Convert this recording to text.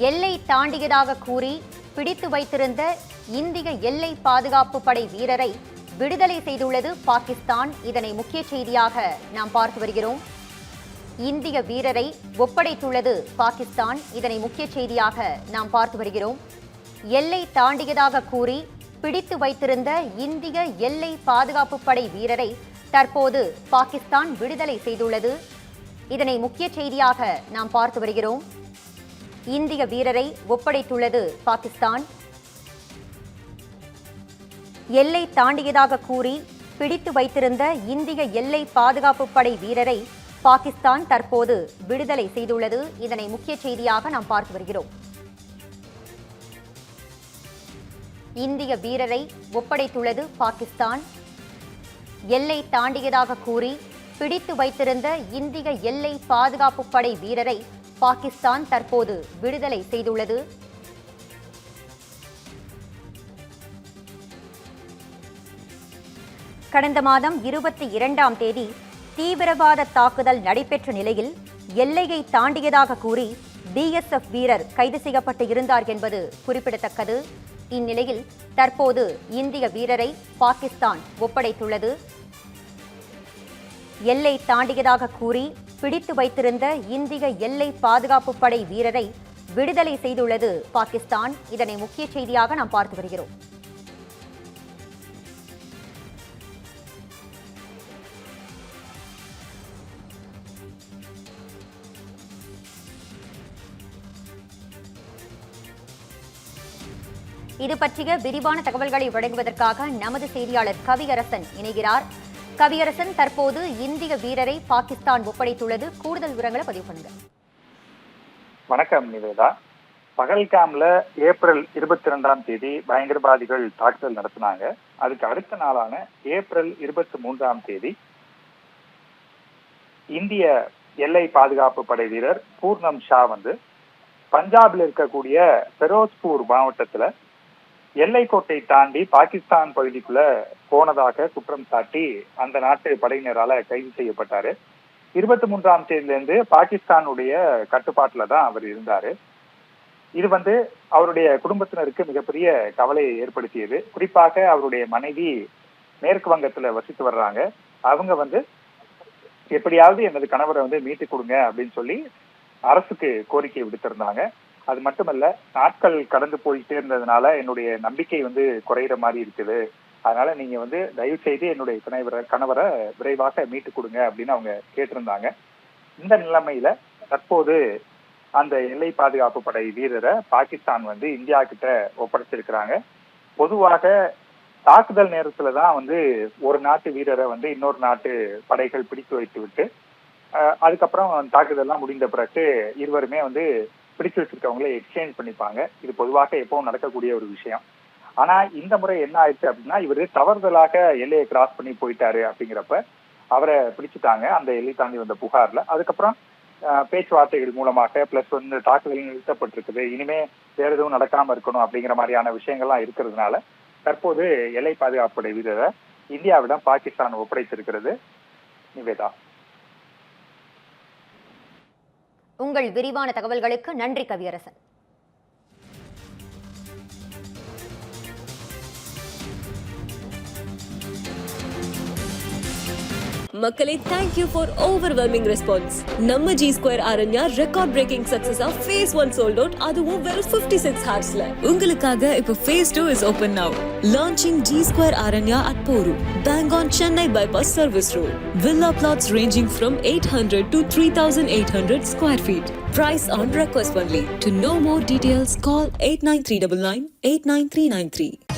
எல்லை தாண்டியதாக கூறி பிடித்து வைத்திருந்த இந்திய எல்லை பாதுகாப்பு படை வீரரை விடுதலை செய்துள்ளது பாகிஸ்தான். இதனை முக்கிய செய்தியாக நாம் பார்த்து வருகிறோம். இந்திய வீரரை ஒப்படைத்துள்ளது பாகிஸ்தான். இதனை முக்கிய செய்தியாக நாம் பார்த்து வருகிறோம். எல்லை தாண்டியதாக கூறி பிடித்து வைத்திருந்த இந்திய எல்லை பாதுகாப்பு படை வீரரை தற்போது பாகிஸ்தான் விடுதலை செய்துள்ளது. இதனை முக்கிய செய்தியாக நாம் பார்த்து வருகிறோம். இந்திய வீரரை ஒப்படைத்துள்ளது பாகிஸ்தான். எல்லை தாண்டியதாக கூறி பிடித்து வைத்திருந்த இந்திய எல்லை பாதுகாப்பு படை வீரரை பாகிஸ்தான் தற்போது விடுதலை செய்துள்ளது. இதனை முக்கிய செய்தியாக நாம் பார்த்து வருகிறோம். இந்திய வீரரை ஒப்படைத்துள்ளது பாகிஸ்தான். எல்லை தாண்டியதாக கூறி பிடித்து வைத்திருந்த இந்திய எல்லை பாதுகாப்பு படை வீரரை பாகிஸ்தான் தற்போது விடுதலை செய்துள்ளது. கடந்த மாதம் 22ஆம் தேதி தீவிரவாத தாக்குதல் நடைபெற்ற நிலையில் எல்லையை தாண்டியதாக கூறி BSF வீரர் கைது செய்யப்பட்டு இருந்தார் என்பது குறிப்பிடத்தக்கது. இந்நிலையில் தற்போது இந்திய வீரரை பாகிஸ்தான் ஒப்படைத்துள்ளது. எல்லை தாண்டியதாக கூறி பிடித்து வைத்திருந்த இந்திய எல்லை பாதுகாப்பு படை வீரரை விடுதலை செய்துள்ளது பாகிஸ்தான். இதனை முக்கிய செய்தியாக நாம் பார்த்து வருகிறோம். இது பற்றிய விரிவான தகவல்களை வழங்குவதற்காக நமது செய்தியாளர் கவியரசன் இணைகிறார். கவியரசன், தற்போது இந்திய வீரரை பாகிஸ்தான் ஒப்படைத்துள்ளது. கூடுதல் விவரங்களை பதிவு பண்ணுங்க. வணக்கம் நிவேதா. பகல்காம்ல ஏப்ரல் 22ஆம் தேதி பயங்கரவாதிகள் தாக்குதல் நடத்தினாங்க. அதுக்கு அடுத்த நாளான ஏப்ரல் 23ஆம் தேதி இந்திய எல்லை பாதுகாப்பு படை வீரர் பூர்ணம் ஷா பஞ்சாபில் இருக்கக்கூடிய பெரோஸ்பூர் மாவட்டத்துல எல்லைக்கோட்டை தாண்டி பாகிஸ்தான் பகுதிக்குள்ள போனதாக குற்றம் சாட்டி அந்த நாட்டு படையினரால கைது செய்யப்பட்டாரு. 23ஆம் தேதியிலிருந்து பாகிஸ்தானுடைய கட்டுப்பாட்டுல தான் அவர் இருந்தாரு. இது அவருடைய குடும்பத்தினருக்கு மிகப்பெரிய கவலையை ஏற்படுத்தியது. குறிப்பாக அவருடைய மனைவி மேற்கு வங்கத்துல வசித்து வர்றாங்க. அவங்க எப்படியாவது எனது கணவரை மீட்டு கொடுங்க அப்படின்னு சொல்லி அரசுக்கு கோரிக்கை விடுத்திருந்தாங்க. அது மட்டுமல்ல, நாட்கள் கடந்து போயிட்டே இருந்ததுனால என்னுடைய நம்பிக்கை குறையிற மாதிரி இருக்குது. அதனால நீங்க தயவு செய்து என்னுடைய கணவரை விரைவாக மீட்டு கொடுங்க அப்படின்னு அவங்க கேட்டிருந்தாங்க. இந்த நிலைமையில தற்போது அந்த எல்லை பாதுகாப்பு படை வீரரை பாகிஸ்தான் இந்தியா கிட்ட ஒப்படைச்சிருக்கிறாங்க. பொதுவாக தாக்குதல் நேரத்துலதான் ஒரு நாட்டு வீரரை இன்னொரு நாட்டு படைகள் பிடித்து வைத்து விட்டு அதுக்கப்புறம் தாக்குதல்லாம் முடிந்த பிறகு இருவருமே பிடிச்சு வச்சிருக்கவங்களே எக்ஸ்சேஞ்ச் பண்ணிப்பாங்க. இது பொதுவாக எப்பவும் நடக்கக்கூடிய ஒரு விஷயம். ஆனா இந்த முறை என்ன ஆயிடுச்சு அப்படின்னா, இவரு தவறுதலாக எல்லையை கிராஸ் பண்ணி போயிட்டாரு. அப்படிங்கிறப்ப அவரை பிடிச்சிட்டாங்க அந்த எல்லை தாண்டி வந்த புகார்ல. அதுக்கப்புறம் பேச்சுவார்த்தைகள் மூலமாக பிளஸ் தாக்குதல் நிறுத்தப்பட்டிருக்குது, இனிமே வேற எதுவும் நடக்காம இருக்கணும் அப்படிங்கிற மாதிரியான விஷயங்கள்லாம் இருக்கிறதுனால தற்போது எல்லை பாதுகாப்பு படை வீரரை இந்தியாவிடம் பாகிஸ்தான் ஒப்படைத்திருக்கிறது. நிவேதா, உங்கள் விரிவான தகவல்களுக்கு நன்றி கவியரசன். மக்களே, thank you for overwhelming response. நம்ம G Square Aranya record breaking success of phase 1 sold out, அதுவும் வெறும் 56 hoursல. உங்களுக்காக இப்ப phase 2 is open now. Launching G Square Aranya at Poru, bang on Chennai bypass service road. Villa plots ranging from 800 to 3800 square feet. Price on request only. To know more details, call 89399 89393.